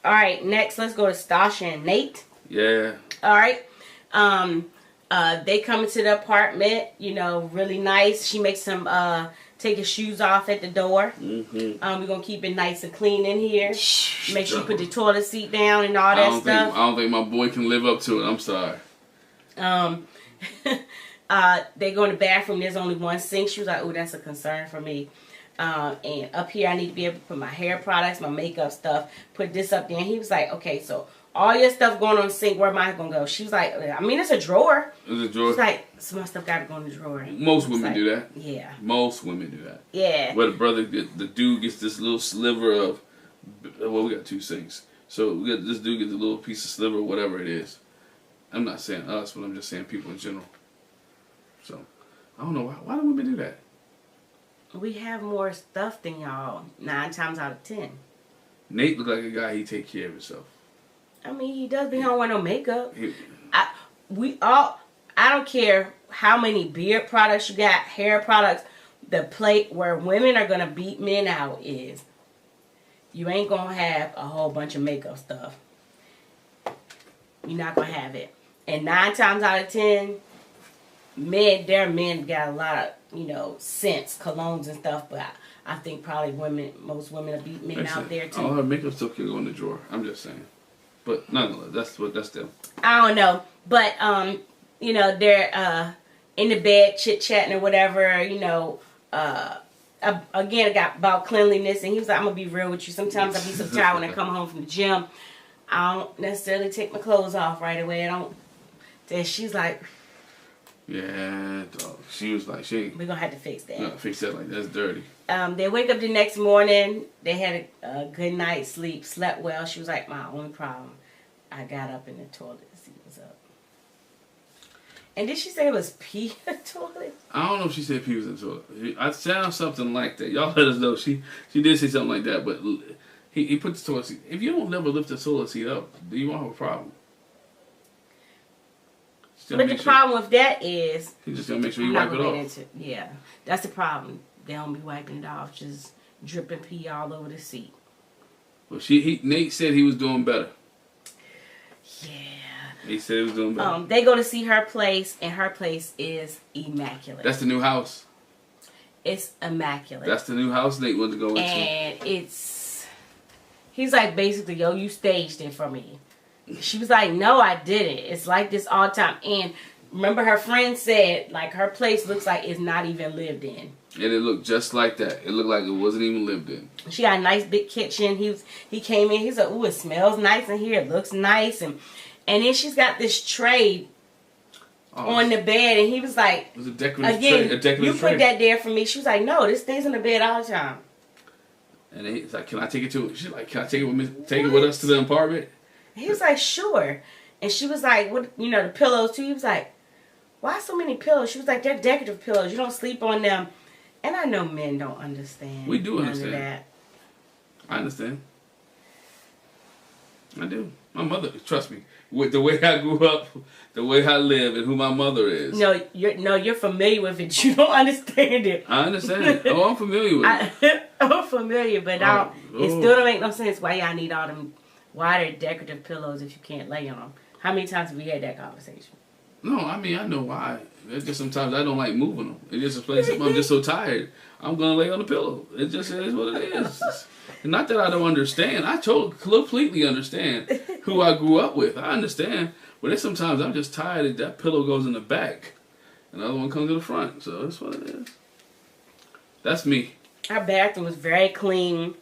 All right, next let's go to Stacia and Nate. Yeah. All right. They come into the apartment, you know, really nice. She makes them take his shoes off at the door. Mm-hmm. We're gonna keep it nice and clean in here. Make sure you put the toilet seat down and all that stuff. I don't think my boy can live up to it. I'm sorry. They go in the bathroom. There's only one sink. She was like, "Oh, that's a concern for me." And up here, I need to be able to put my hair products, my makeup stuff. Put this up there. And he was like, "Okay, so all your stuff going on the sink. Where am I gonna go?" She was like, "I mean, it's a drawer." It's a drawer. She's like, "So my stuff gotta go in the drawer." Most women do that. Yeah. Most women do that. Yeah. Where the dude gets this little sliver of. Well, we got two sinks, so this dude gets a little piece of sliver, whatever it is. I'm not saying us, but I'm just saying people in general. So, I don't know why do women do that. We have more stuff than y'all 9 times out of 10. Nate look like a guy, he take care of himself. I mean, he does, but he don't wear no makeup. I don't care how many beard products you got, hair products. The plate where women are gonna beat men out is you ain't gonna have a whole bunch of makeup stuff. You're not gonna have it. And 9 times out of 10, their men got a lot of, you know, scents, colognes and stuff, but I think probably most women are beat men out there too. All her makeup stuff can go in the drawer. I'm just saying. But nonetheless, that's them. I don't know. But you know, they're in the bed chit-chatting or whatever, you know, again, about cleanliness, and he was like, "I'm gonna be real with you. Sometimes I be so tired when I come home from the gym, I don't necessarily take my clothes off right away. I don't." Then she's like, "Yeah, dog." She was like, "We're gonna have to fix that." No, fix that, like that's dirty. They wake up the next morning. They had a good night's sleep, slept well. She was like, "My only problem, I got up in the toilet. The seat was up." And did she say it was pee in the toilet? I don't know if she said pee was in the toilet. I sound something like that. Y'all let us know. She did say something like that, but he put the toilet seat. If you don't never lift the toilet seat up, do you won't have a problem? But the problem with that is... He's just going to make sure you wipe it off. Yeah, that's the problem. They don't be wiping it off. Just dripping pee all over the seat. Well, Nate said he was doing better. Yeah. He said he was doing better. They go to see her place, and her place is immaculate. That's the new house. It's immaculate. That's the new house Nate wanted to go into. And it's... He's like, basically, yo, you staged it for me. She was like, "No, I didn't. It's like this all the time." And remember, her friend said, like, her place looks like it's not even lived in. And it looked just like that. It looked like it wasn't even lived in. She got a nice big kitchen. He came in. He's like, "Ooh, it smells nice in here. It looks nice." And then she's got this tray on the bed. And he was like, "It was a decorative tray. A decorative you put that there for me." She was like, "No, this stays in the bed all the time." And he's like, "Can I take it to?" She's like, "Can I take it with me? Take it with us to the apartment?" He was like, "Sure." And she was like, "What? You know, the pillows too." He was like, "Why so many pillows?" She was like, "They're decorative pillows. You don't sleep on them." And I know men don't understand. We do understand. That. I understand. I do. My mother, trust me, with the way I grew up, the way I live, and who my mother is. No, you're familiar with it. You don't understand it. I understand. Oh, I'm familiar with it. I'm familiar, but it still don't make no sense why y'all need all them. Why are decorative pillows if you can't lay on them? How many times have we had that conversation? No, I mean, I know why. It's just sometimes I don't like moving them. It's just a place, I'm just so tired. I'm going to lay on the pillow. It just is what it is. Not that I don't understand. I completely understand who I grew up with. I understand. But there's sometimes I'm just tired that pillow goes in the back. And the other one comes to the front. So that's what it is. That's me. Our bathroom was very clean.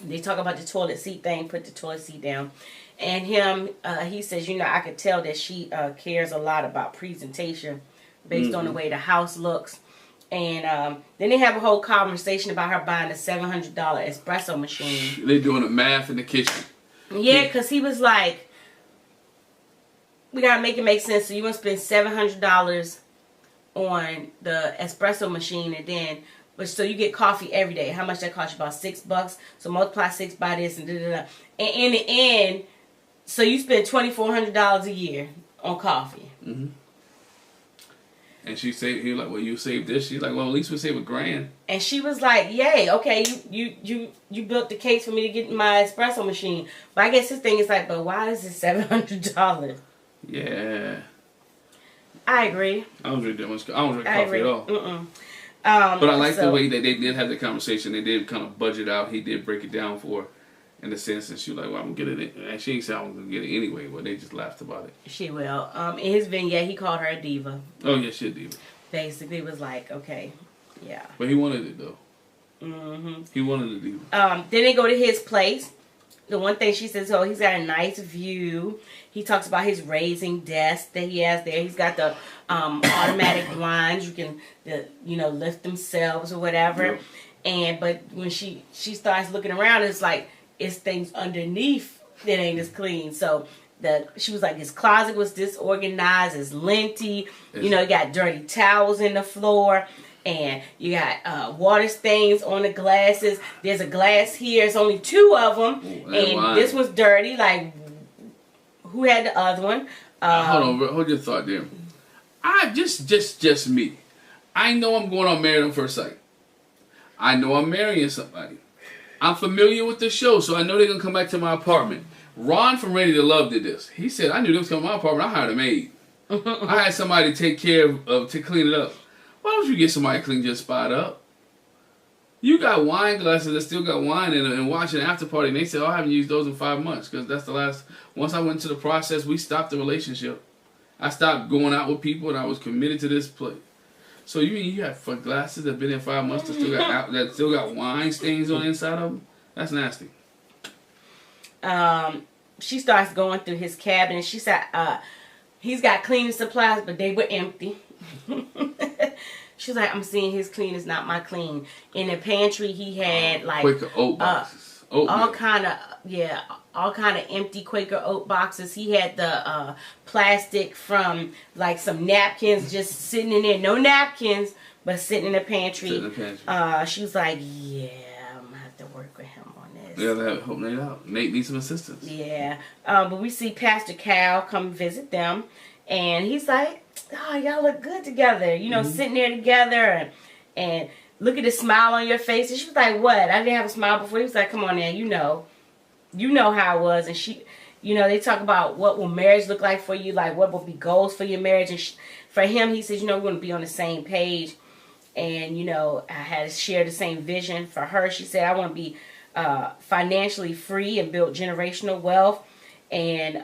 They talk about the toilet seat thing, put the toilet seat down. And he says, I could tell that she cares a lot about presentation based on the way the house looks. And then they have a whole conversation about her buying a $700 espresso machine. They're doing the math in the kitchen. Yeah, because he was like, we got to make it make sense. So you want to spend $700 on the espresso machine and then... But so you get coffee every day. How much that cost you? About $6. So multiply 6 by this and da-da-da. And in the end, so you spend $2,400 a year on coffee. Mm-hmm. And he was like, well, you saved this. She's like, well, at least we save $1,000. And she was like, yay, okay, you built the case for me to get my espresso machine. But I guess his thing is like, but why is it $700? Yeah. I agree. I don't drink that much. I don't drink coffee at all. But I like the way that they did have the conversation. They did kind of budget out. He did break it down for her in the sense, and she was like, well, I'm going to get it. And she ain't saying I'm going to get it anyway, but they just laughed about it. She will. In his vignette, he called her a diva. Oh, yeah, she a diva. Basically, was like, okay, yeah. But he wanted it, though. He wanted the diva. Then they go to his place. The one thing she says, oh, he's got a nice view. He talks about his raising desk that he has there. He's got the automatic blinds. You can, lift themselves or whatever. Yep. But when she starts looking around, it's like, it's things underneath that ain't as clean. So she was like, his closet was disorganized, it's linty. You got dirty towels in the floor. And you got water stains on the glasses. There's a glass here. It's only 2 of them. Ooh, and this one's dirty. Like, who had the other one? Hold on, bro. Hold your thought there. Just me. I know I'm going on Married at First Sight. I know I'm marrying somebody. I'm familiar with the show, so I know they're going to come back to my apartment. Ron from Ready to Love did this. He said, I knew they was coming to my apartment. I hired a maid. I had somebody take care of, to clean it up. Why don't you get somebody to clean your spot up? You got wine glasses that still got wine in them and watching after party, and they said, oh, I haven't used those in 5 months because that's the last. Once I went to the process, we stopped the relationship. I stopped going out with people, and I was committed to this place. So you mean you have glasses that have been in 5 months that still got wine stains on the inside of them? That's nasty. She starts going through his cabinet. She said, he's got cleaning supplies, but they were empty. She's like, I'm seeing his clean is not my clean. In the pantry, he had like Quaker oat boxes, all kind of empty Quaker oat boxes. He had the plastic from like some napkins just sitting in there. No napkins, but sitting in the pantry. She was like, yeah, I'm gonna have to work with him on this. Yeah, help Nate out. Nate needs some assistance. Yeah, but we see Pastor Cal come visit them, and he's like, oh, y'all look good together. Sitting there together and look at the smile on your face. And she was like, what? I didn't have a smile before. He was like, come on now, you know how it was. And she, they talk about what will marriage look like for you, like what will be goals for your marriage. And for him, he says, we're going to be on the same page. And, I had to share the same vision. For her, she said, I want to be financially free and build generational wealth. And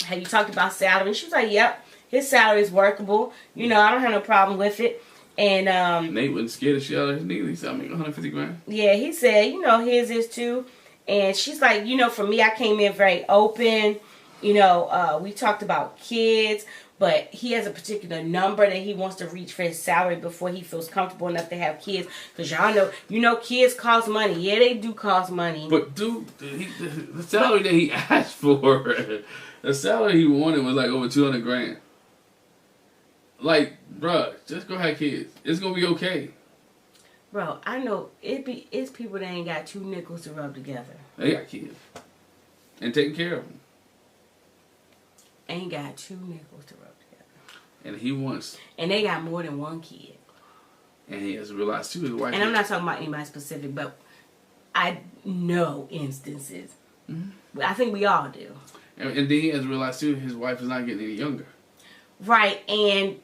have you talked about salary? And she was like, yep. His salary is workable. I don't have no problem with it. And Nate wasn't scared of shit out of his knee. He said, I'm making $150,000. Yeah, he said, his is too. And she's like, for me, I came in very open. We talked about kids, but he has a particular number that he wants to reach for his salary before he feels comfortable enough to have kids. Because y'all know, kids cost money. Yeah, they do cost money. But dude, the salary that he asked for, the salary he wanted was like over $200,000. Like, bruh, just go have kids. It's gonna be okay. Bro, I know it's people that ain't got 2 nickels to rub together. They got kids. And taking care of them. Ain't got 2 nickels to rub together. And he wants. And they got more than 1 kid. And he has realized too his wife. And I'm not talking about anybody specific, but I know instances. Mm-hmm. I think we all do. And then he has realized too his wife is not getting any younger. Right, and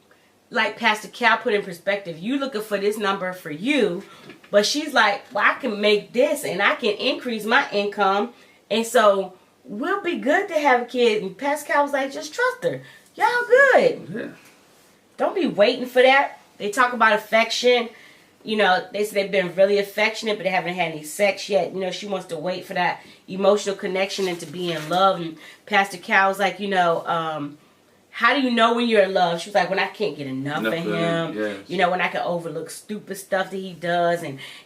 like Pastor Cal put in perspective, you looking for this number for you, but she's like, well, I can make this and I can increase my income, and so we'll be good to have a kid. And Pastor Cal was like, just trust her. Y'all good. Yeah. Don't be waiting for that. They talk about affection. They say they've been really affectionate, but they haven't had any sex yet. She wants to wait for that emotional connection and to be in love. And Pastor Cal was like, how do you know when you're in love? She was like, when I can't get enough of him. Yes. When I can overlook stupid stuff that he does.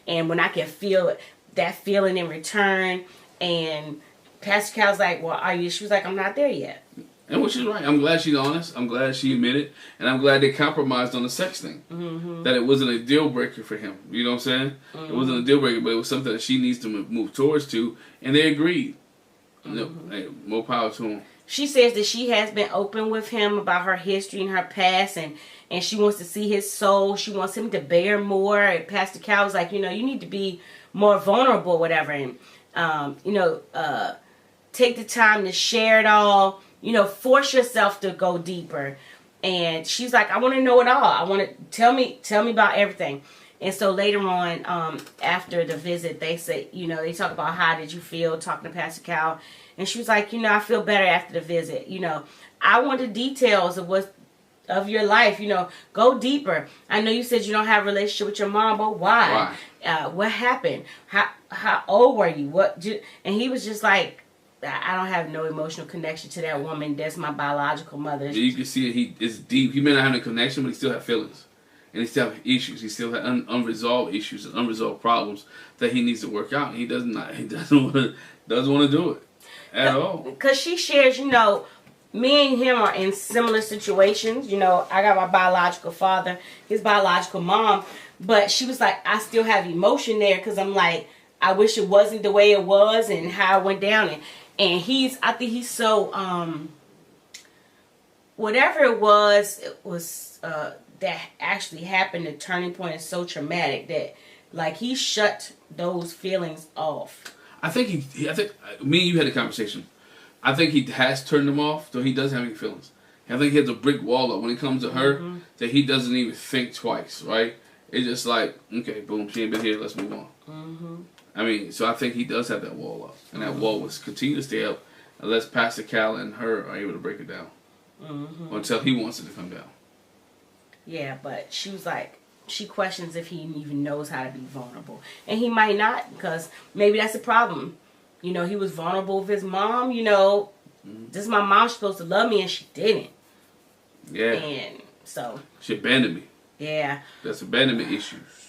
And when I can feel that feeling in return. And Pastor Cal was like, well, are you? She was like, I'm not there yet. And well, she's right. I'm glad she's honest. I'm glad she admitted. And I'm glad they compromised on the sex thing. Mm-hmm. That it wasn't a deal breaker for him. You know what I'm saying? Mm-hmm. It wasn't a deal breaker, but it was something that she needs to move towards to. And they agreed. Mm-hmm. Hey, more power to him. she says that she has been open with him about her history and her past, and she wants to see his soul. She wants him to bear more. And Pastor Cal was like, you know, you need to be more vulnerable, whatever, and take the time to share it all. You know, force yourself to go deeper. And she's like, I want to know it all. I want to tell me about everything. And so later on, after the visit, they say, you know, they talk about how did you feel talking to Pastor Cal, and she was like, you know, I feel better after the visit. You know, I want the details of your life. You know, go deeper. I know you said you don't have a relationship with your mom, but why? What happened? How old were you? And he was just like, I don't have no emotional connection to that woman. That's my biological mother. Yeah, you can see it. It's deep. He may not have a connection, but he still have feelings, and he still have issues. He still have unresolved issues and unresolved problems that he needs to work out. And he doesn't want to do it at all. Because she shares, you know, me and him are in similar situations. You know, I got my biological father, his biological mom, but she was like, I still have emotion there because I'm like, I wish it wasn't the way it was and how it went down. And I think he's so, whatever it was that actually happened, the turning point is so traumatic that, like, he shut those feelings off. I think me and you had a conversation. I think he has turned them off, so he doesn't have any feelings. I think he has a brick wall up when it comes to her that he doesn't even think twice, right? It's just like, okay, boom, she ain't been here, let's move on. I mean, so I think he does have that wall up. And that wall will continue to stay up unless Pastor Cal and her are able to break it down. Until he wants it to come down. Yeah, but she was like, she questions if he even knows how to be vulnerable. And he might not, because maybe that's the problem. You know, he was vulnerable with his mom, you know. This is my mom, she's supposed to love me, and she didn't. Yeah. And so. She abandoned me. Yeah. That's abandonment issues.